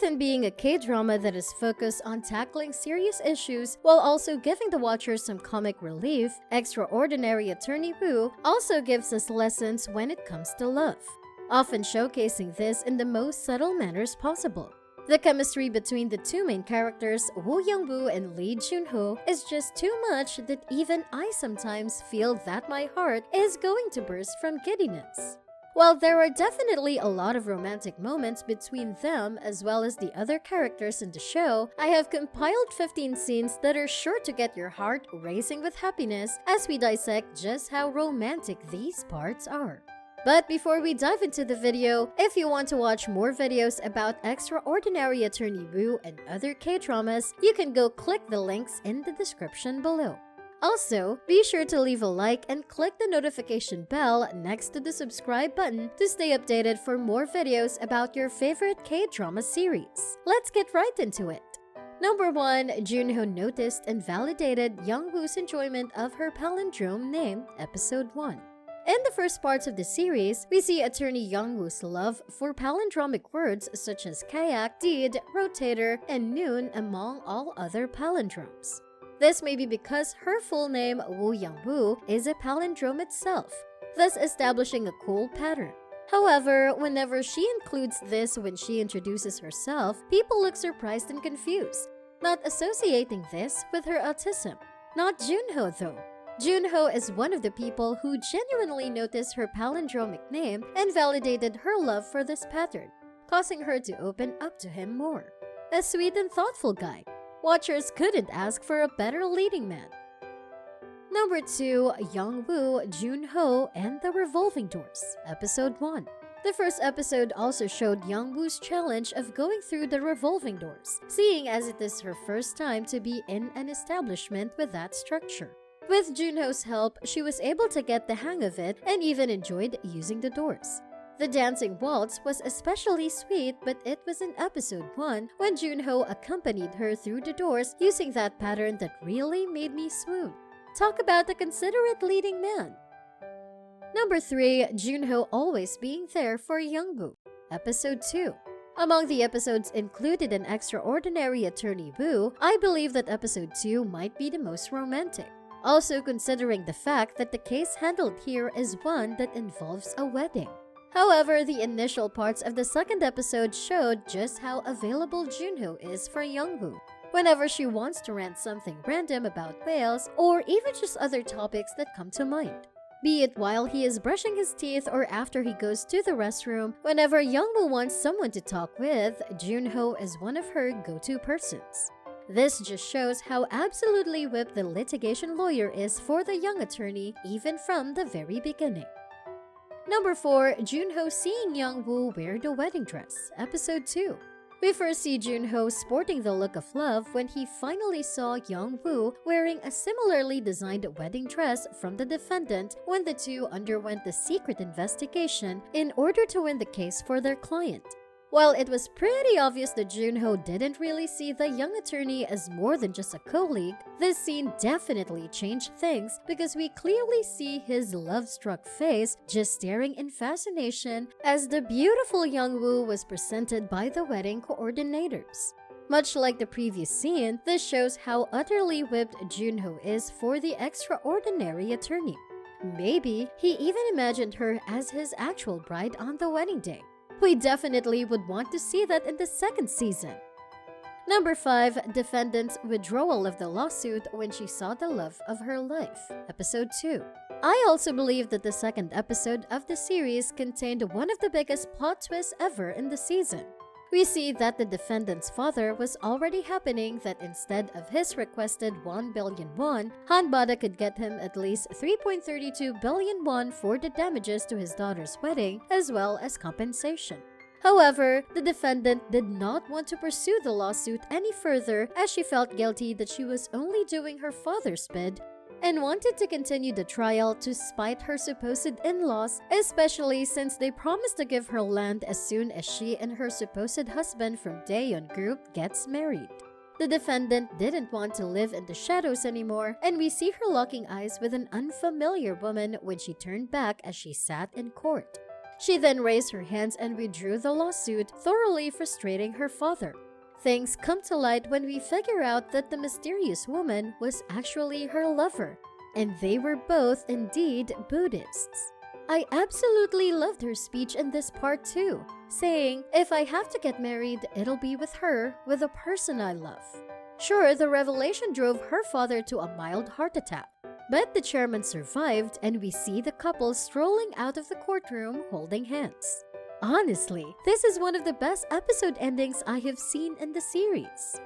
in being a K-drama that is focused on tackling serious issues while also giving the watcher some comic relief, Extraordinary Attorney Woo also gives us lessons when it comes to love, often showcasing this in the most subtle manners possible. The chemistry between the two main characters, Youn-woo and Lee Jun-ho, is just too much that even I sometimes feel that my heart is going to burst from giddiness. While there are definitely a lot of romantic moments between them as well as the other characters in the show, I have compiled 15 scenes that are sure to get your heart racing with happiness as we dissect just how romantic these parts are. But before we dive into the video, if you want to watch more videos about Extraordinary Attorney Woo and other K-dramas, you can go click the links in the description below. Also, be sure to leave a like and click the notification bell next to the subscribe button to stay updated for more videos about your favorite K-drama series. Let's get right into it. Number 1. Jun-ho noticed and validated Young-woo's enjoyment of her palindrome name, Episode 1. In the first parts of the series, we see attorney Young-woo's love for palindromic words such as kayak, deed, rotator, and noon among all other palindromes. This may be because her full name, Woo Young-woo, is a palindrome itself, thus establishing a cool pattern. However, whenever she includes this when she introduces herself, people look surprised and confused, not associating this with her autism. Not Jun-ho though. Jun-ho is one of the people who genuinely noticed her palindromic name and validated her love for this pattern, causing her to open up to him more. A sweet and thoughtful guy. Watchers couldn't ask for a better leading man. Number 2. Young-woo, Jun-ho, and the Revolving Doors, Episode 1. The first episode also showed Young-woo's challenge of going through the revolving doors, seeing as it is her first time to be in an establishment with that structure. With Jun-ho's help, she was able to get the hang of it and even enjoyed using the doors. The dancing waltz was especially sweet, but it was in episode 1 when Jun-ho accompanied her through the doors using that pattern that really made me swoon. Talk about a considerate leading man. Number 3. Jun-ho always being there for Young-woo, Episode 2. Among the episodes included in Extraordinary Attorney Woo, I believe that episode 2 might be the most romantic. Also considering the fact that the case handled here is one that involves a wedding. However, the initial parts of the second episode showed just how available Jun-ho is for Young-woo. Whenever she wants to rant something random about whales or even just other topics that come to mind. Be it while he is brushing his teeth or after he goes to the restroom, whenever Young-woo wants someone to talk with, Jun-ho is one of her go-to persons. This just shows how absolutely whipped the litigation lawyer is for the young attorney even from the very beginning. Number 4. Jun-ho seeing Young-woo wear the wedding dress, Episode 2. We first see Jun-ho sporting the look of love when he finally saw Young-woo wearing a similarly designed wedding dress from the defendant when the two underwent the secret investigation in order to win the case for their client. While it was pretty obvious that Jun-ho didn't really see the young attorney as more than just a colleague, this scene definitely changed things because we clearly see his love-struck face just staring in fascination as the beautiful Young-woo was presented by the wedding coordinators. Much like the previous scene, this shows how utterly whipped Jun-ho is for the extraordinary attorney. Maybe he even imagined her as his actual bride on the wedding day. We definitely would want to see that in the second season. Number 5. Defendant's withdrawal of the lawsuit when she saw the love of her life, Episode 2. I also believe that the second episode of the series contained one of the biggest plot twists ever in the season. We see that the defendant's father was already happening that instead of his requested 1 billion won, Hanbada could get him at least 3.32 billion won for the damages to his daughter's wedding as well as compensation. However, the defendant did not want to pursue the lawsuit any further as she felt guilty that she was only doing her father's bid and wanted to continue the trial to spite her supposed in-laws, especially since they promised to give her land as soon as she and her supposed husband from Daeyeon Group gets married. The defendant didn't want to live in the shadows anymore, and we see her locking eyes with an unfamiliar woman when she turned back as she sat in court. She then raised her hands and withdrew the lawsuit, thoroughly frustrating her father. Things come to light when we figure out that the mysterious woman was actually her lover, and they were both indeed Buddhists. I absolutely loved her speech in this part too, saying, "If I have to get married, it'll be with her, with the person I love." Sure, the revelation drove her father to a mild heart attack, but the chairman survived and we see the couple strolling out of the courtroom holding hands. Honestly, this is one of the best episode endings I have seen in the series.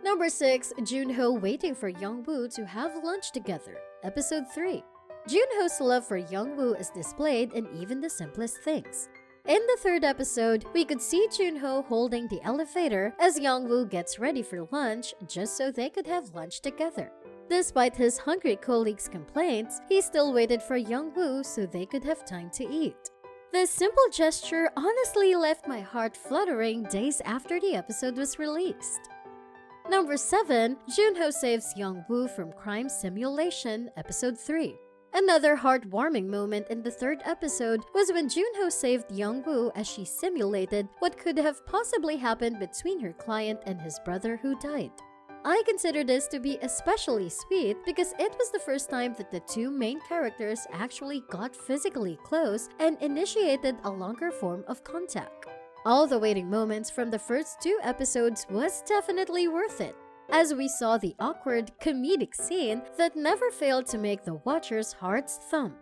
Number 6, Jun-ho waiting for Youn-woo to have lunch together. Episode 3. Jun-ho's love for Youn-woo is displayed in even the simplest things. In the third episode, we could see Jun-ho holding the elevator as Youn-woo gets ready for lunch just so they could have lunch together. Despite his hungry colleagues' complaints, he still waited for Youn-woo so they could have time to eat. This simple gesture honestly left my heart fluttering days after the episode was released. Number 7, Jun-ho saves Youn-woo from crime simulation, Episode 3. Another heartwarming moment in the third episode was when Jun-ho saved Youn-woo as she simulated what could have possibly happened between her client and his brother who died. I consider this to be especially sweet because it was the first time that the two main characters actually got physically close and initiated a longer form of contact. All the waiting moments from the first 2 episodes was definitely worth it, as we saw the awkward, comedic scene that never failed to make the watcher's hearts thump.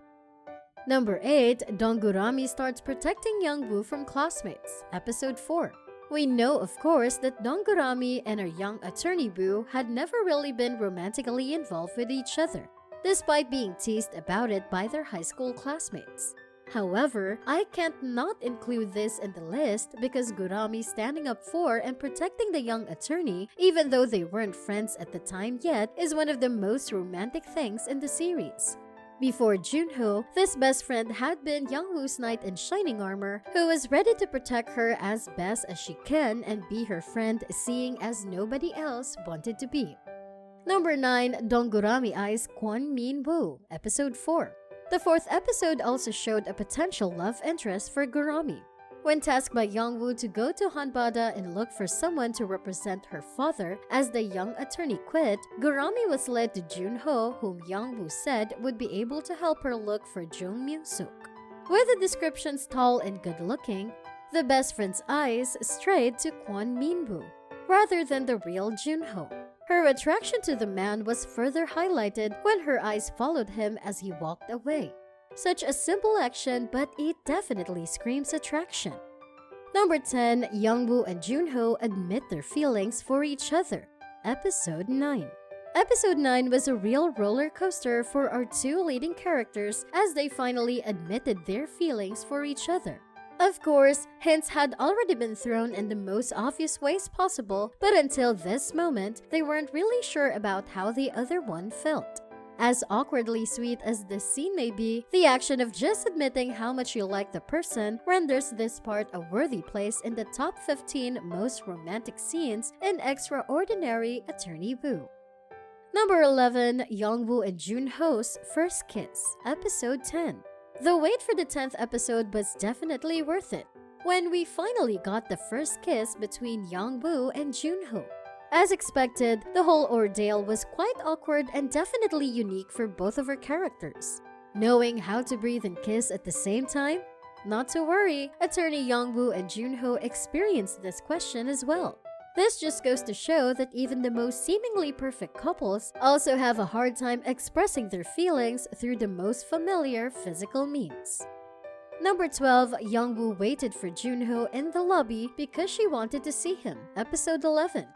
Number 8, Geu-rami starts protecting Youn-woo from classmates, Episode 4. We know, of course, that Geu-rami and our young attorney Woo had never really been romantically involved with each other, despite being teased about it by their high school classmates. However, I can't not include this in the list because Geu-rami standing up for and protecting the young attorney, even though they weren't friends at the time yet, is one of the most romantic things in the series. Before Jun-ho, this best friend had been Youn-woo's knight in shining armor, who was ready to protect her as best as she can and be her friend, seeing as nobody else wanted to be. Number 9, Geu-rami eyes Kwon Min-woo, Episode 4. The fourth episode also showed a potential love interest for Geu-rami. When tasked by Youn-woo to go to Hanbada and look for someone to represent her father as the young attorney quit, Geu-rami was led to Jun-ho, whom Youn-woo said would be able to help her look for Jung Myung-suk. With the descriptions tall and good-looking, the best friend's eyes strayed to Kwon Min-woo, rather than the real Jun-ho. Her attraction to the man was further highlighted when her eyes followed him as he walked away. Such a simple action, but it definitely screams attraction. Number 10, Youn-woo and Jun-ho admit their feelings for each other. Episode 9. Episode 9 was a real roller coaster for our two leading characters as they finally admitted their feelings for each other. Of course, hints had already been thrown in the most obvious ways possible, but until this moment, they weren't really sure about how the other one felt. As awkwardly sweet as this scene may be, the action of just admitting how much you like the person renders this part a worthy place in the top 15 most romantic scenes in Extraordinary Attorney Woo. Number 11, Youn-woo and Jun-ho's first kiss, Episode 10. The wait for the 10th episode was definitely worth it, when we finally got the first kiss between Youn-woo and Jun-ho. As expected, the whole ordeal was quite awkward and definitely unique for both of our characters. Knowing how to breathe and kiss at the same time? Not to worry, attorney Youn-woo and Jun-ho experienced this question as well. This just goes to show that even the most seemingly perfect couples also have a hard time expressing their feelings through the most familiar physical means. Number 12, Youn-woo waited for Jun-ho in the lobby because she wanted to see him, Episode 11.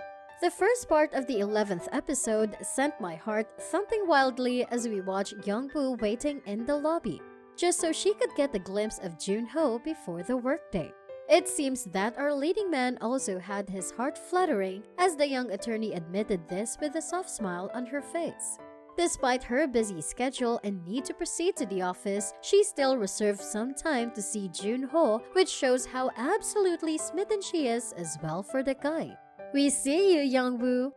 The first part of the 11th episode sent my heart thumping wildly as we watched Youn-woo waiting in the lobby, just so she could get a glimpse of Jun-ho before the workday. It seems that our leading man also had his heart fluttering as the young attorney admitted this with a soft smile on her face. Despite her busy schedule and need to proceed to the office, she still reserved some time to see Jun-ho, which shows how absolutely smitten she is as well for the guy. We see you, Youn-woo!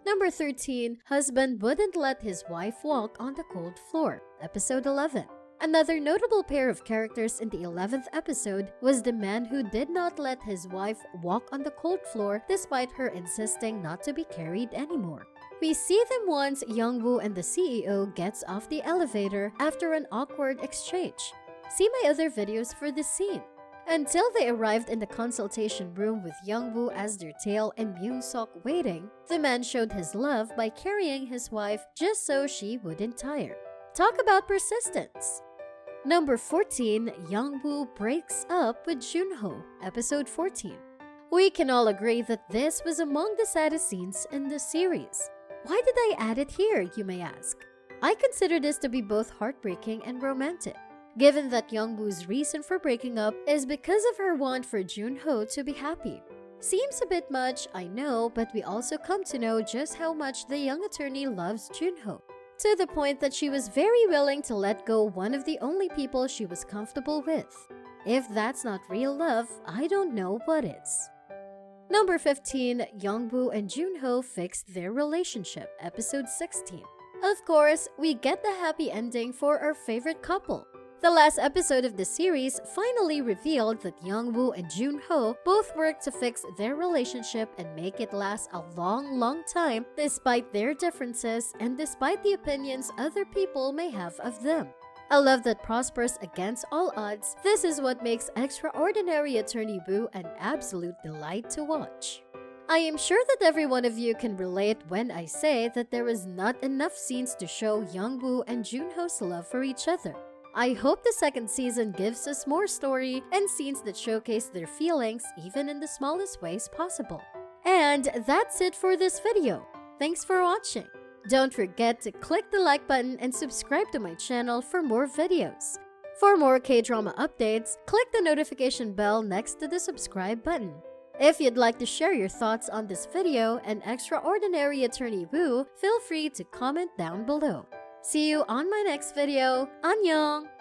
Number 13, husband wouldn't let his wife walk on the cold floor, Episode 11. Another notable pair of characters in the 11th episode was the man who did not let his wife walk on the cold floor despite her insisting not to be carried anymore. We see them once Youn-woo and the CEO gets off the elevator after an awkward exchange. See my other videos for this scene. Until they arrived in the consultation room with Youn-woo as their tail and Myung-sok waiting, the man showed his love by carrying his wife just so she wouldn't tire. Talk about persistence! Number 14, Youn-woo breaks up with Jun-ho, episode 14. We can all agree that this was among the saddest scenes in the series. Why did I add it here, you may ask? I consider this to be both heartbreaking and romantic, given that Young-woo's reason for breaking up is because of her want for Jun-ho to be happy. Seems a bit much, I know, but we also come to know just how much the young attorney loves Jun-ho, to the point that she was very willing to let go one of the only people she was comfortable with. If that's not real love, I don't know what is. Number 15, Young-woo and Jun-ho fixed their relationship, episode 16. Of course, we get the happy ending for our favorite couple. The last episode of the series finally revealed that Young-woo and Jun-ho both worked to fix their relationship and make it last a long time despite their differences and despite the opinions other people may have of them. A love that prospers against all odds, this is what makes Extraordinary Attorney Woo an absolute delight to watch. I am sure that every one of you can relate when I say that there is not enough scenes to show Young-woo and Jun-ho's love for each other. I hope the second season gives us more story and scenes that showcase their feelings even in the smallest ways possible. And that's it for this video. Thanks for watching. Don't forget to click the like button and subscribe to my channel for more videos. For more K-drama updates, click the notification bell next to the subscribe button. If you'd like to share your thoughts on this video and Extraordinary Attorney Woo, feel free to comment down below. See you on my next video. Annyeong!